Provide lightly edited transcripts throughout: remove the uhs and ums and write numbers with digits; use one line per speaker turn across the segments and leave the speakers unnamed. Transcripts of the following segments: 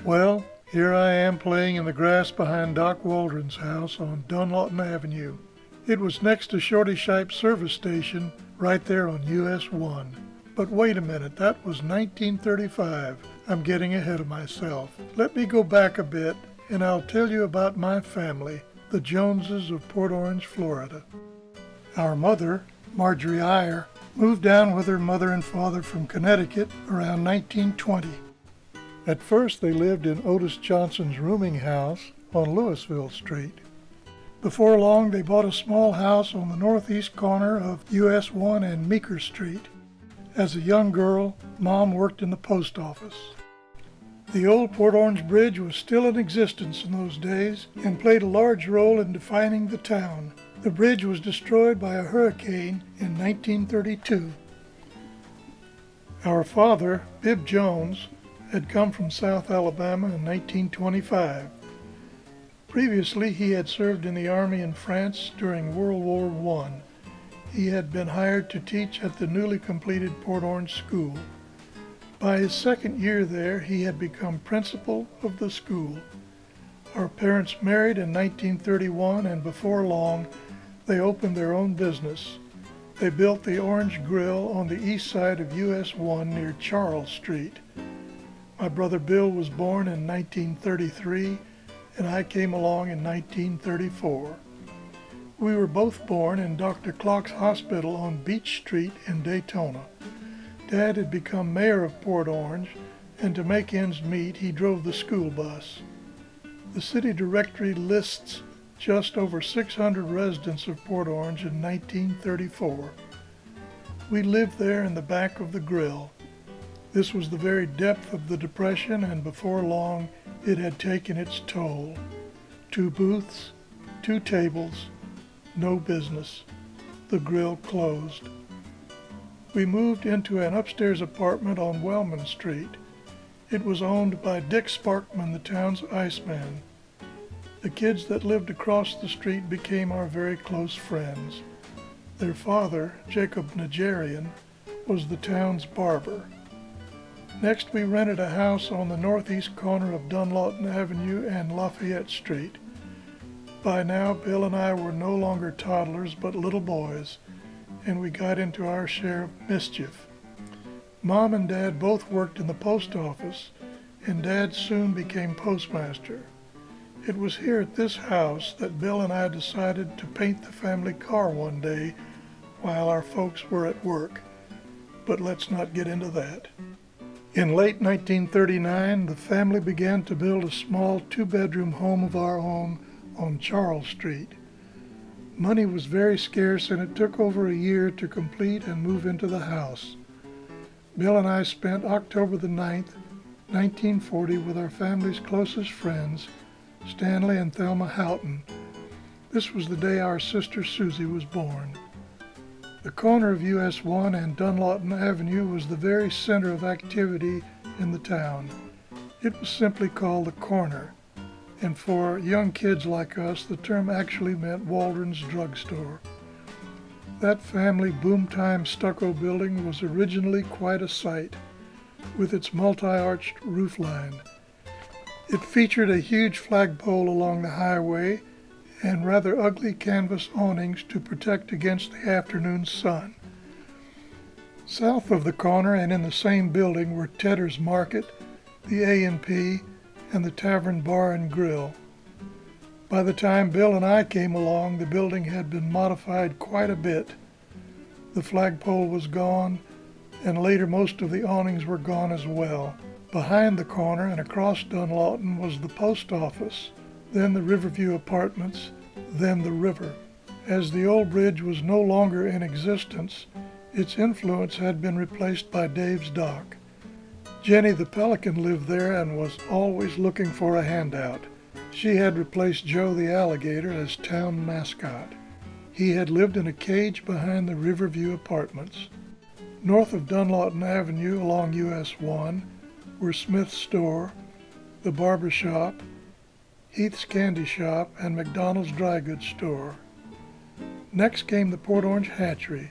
Well, here I am playing in the grass behind Doc Waldron's house on Dunlawton Avenue. It was next to Shorty Shipe's service station right there on US 1. But wait a minute, that was 1935. I'm getting ahead of myself. Let me go back a bit and I'll tell you about my family, the Joneses of Port Orange, Florida. Our mother, Marjorie Iyer, moved down with her mother and father from Connecticut around 1920. At first they lived in Otis Johnson's rooming house on Louisville Street. Before long they bought a small house on the northeast corner of US 1 and Meeker Street. As a young girl, Mom worked in the post office. The old Port Orange Bridge was still in existence in those days and played a large role in defining the town. The bridge was destroyed by a hurricane in 1932. Our father, Bibb Jones, had come from South Alabama in 1925. Previously, he had served in the army in France during World War I. He had been hired to teach at the newly completed Port Orange School. By his second year there, he had become principal of the school. Our parents married in 1931, and before long, they opened their own business. They built the Orange Grill on the east side of US 1 near Charles Street. My brother Bill was born in 1933, and I came along in 1934. We were both born in Dr. Clark's Hospital on Beach Street in Daytona. Dad had become mayor of Port Orange, and to make ends meet, he drove the school bus. The city directory lists just over 600 residents of Port Orange in 1934. We lived there in the back of the grill. This was the very depth of the Depression, and before long it had taken its toll. 2 booths, 2 tables, no business. The grill closed. We moved into an upstairs apartment on Wellman Street. It was owned by Dick Sparkman, the town's iceman. The kids that lived across the street became our very close friends. Their father, Jacob Najarian, was the town's barber. Next, we rented a house on the northeast corner of Dunlawton Avenue and Lafayette Street. By now, Bill and I were no longer toddlers but little boys, and we got into our share of mischief. Mom and Dad both worked in the post office, and Dad soon became postmaster. It was here at this house that Bill and I decided to paint the family car one day while our folks were at work. But let's not get into that. In late 1939, the family began to build a small 2-bedroom home of our own on Charles Street. Money was very scarce, and it took over a year to complete and move into the house. Bill and I spent October the 9th, 1940 with our family's closest friends, Stanley and Thelma Houghton. This was the day our sister Susie was born. The corner of US 1 and Dunlawton Avenue was the very center of activity in the town. It was simply called the Corner, and for young kids like us, the term actually meant Waldron's drugstore. That family boom-time stucco building was originally quite a sight, with its multi-arched roofline. It featured a huge flagpole along the highway and rather ugly canvas awnings to protect against the afternoon sun. South of the corner and in the same building were Tedder's Market, the A&P, and the Tavern Bar and Grill. By the time Bill and I came along, the building had been modified quite a bit. The flagpole was gone, and later most of the awnings were gone as well. Behind the corner and across Dunlawton was the post office, then the Riverview Apartments, then the river. As the old bridge was no longer in existence, its influence had been replaced by Dave's Dock. Jenny the Pelican lived there and was always looking for a handout. She had replaced Joe the Alligator as town mascot. He had lived in a cage behind the Riverview Apartments. North of Dunlawton Avenue along US 1 were Smith's Store, the Barber Shop, Heath's Candy Shop, and McDonald's Dry Goods Store. Next came the Port Orange Hatchery.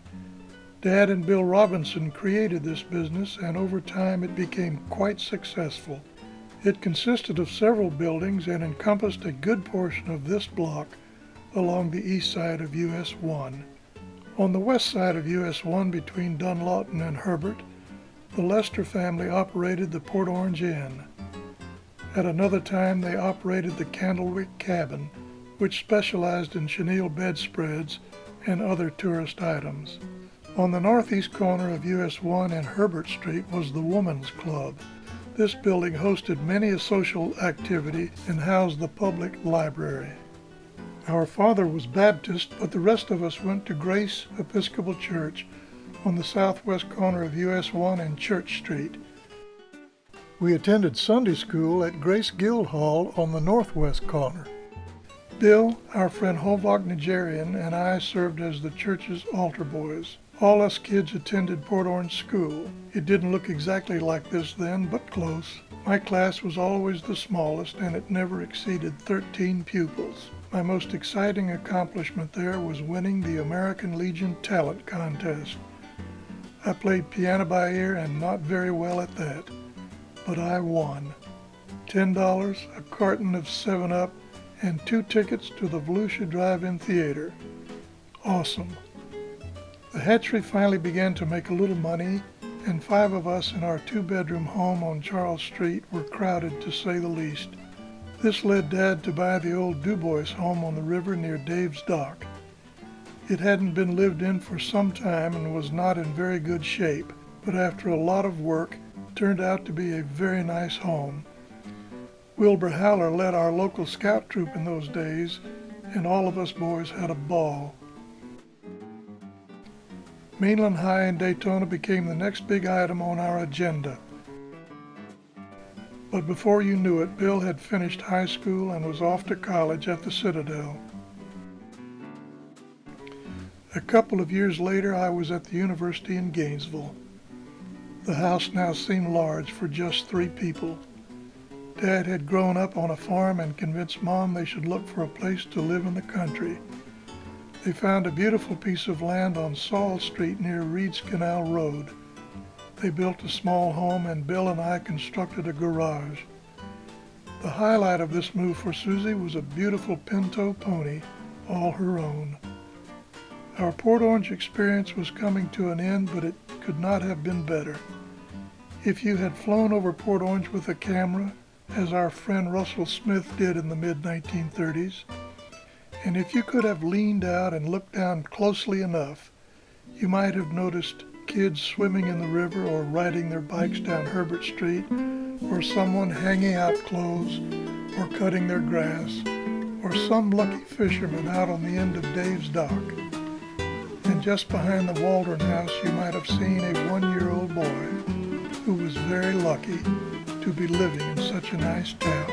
Dad and Bill Robinson created this business, and over time it became quite successful. It consisted of several buildings and encompassed a good portion of this block along the east side of US 1. On the west side of US 1 between Dunlawton and Herbert, the Lester family operated the Port Orange Inn. At another time they operated the Candlewick Cabin, which specialized in chenille bedspreads and other tourist items. On the northeast corner of US 1 and Herbert Street was the Woman's Club. This building hosted many a social activity and housed the public library. Our father was Baptist, but the rest of us went to Grace Episcopal Church on the southwest corner of US 1 and Church Street. We attended Sunday school at Grace Guildhall on the northwest corner. Bill, our friend Hovok Nigerian, and I served as the church's altar boys. All us kids attended Port Orange School. It didn't look exactly like this then, but close. My class was always the smallest, and it never exceeded 13 pupils. My most exciting accomplishment there was winning the American Legion Talent Contest. I played piano by ear and not very well at that, but I won. $10, a carton of 7-Up, and 2 tickets to the Volusia Drive-In Theater. Awesome. The hatchery finally began to make a little money, and 5 of us in our 2-bedroom home on Charles Street were crowded, to say the least. This led Dad to buy the old DuBois home on the river near Dave's Dock. It hadn't been lived in for some time and was not in very good shape, but after a lot of work, turned out to be a very nice home. Wilbur Haller led our local scout troop in those days, and all of us boys had a ball. Mainland High in Daytona became the next big item on our agenda. But before you knew it, Bill had finished high school and was off to college at the Citadel. A couple of years later, I was at the university in Gainesville. The house now seemed large for just 3 people. Dad had grown up on a farm and convinced Mom they should look for a place to live in the country. They found a beautiful piece of land on Saul Street near Reed's Canal Road. They built a small home and Bill and I constructed a garage. The highlight of this move for Susie was a beautiful Pinto pony, all her own. Our Port Orange experience was coming to an end, but it could not have been better. If you had flown over Port Orange with a camera, as our friend Russell Smith did in the mid-1930s, and if you could have leaned out and looked down closely enough, you might have noticed kids swimming in the river or riding their bikes down Herbert Street, or someone hanging out clothes or cutting their grass, or some lucky fisherman out on the end of Dave's Dock. And just behind the Waldron house you might have seen a 1-year-old boy who was very lucky to be living in such a nice town.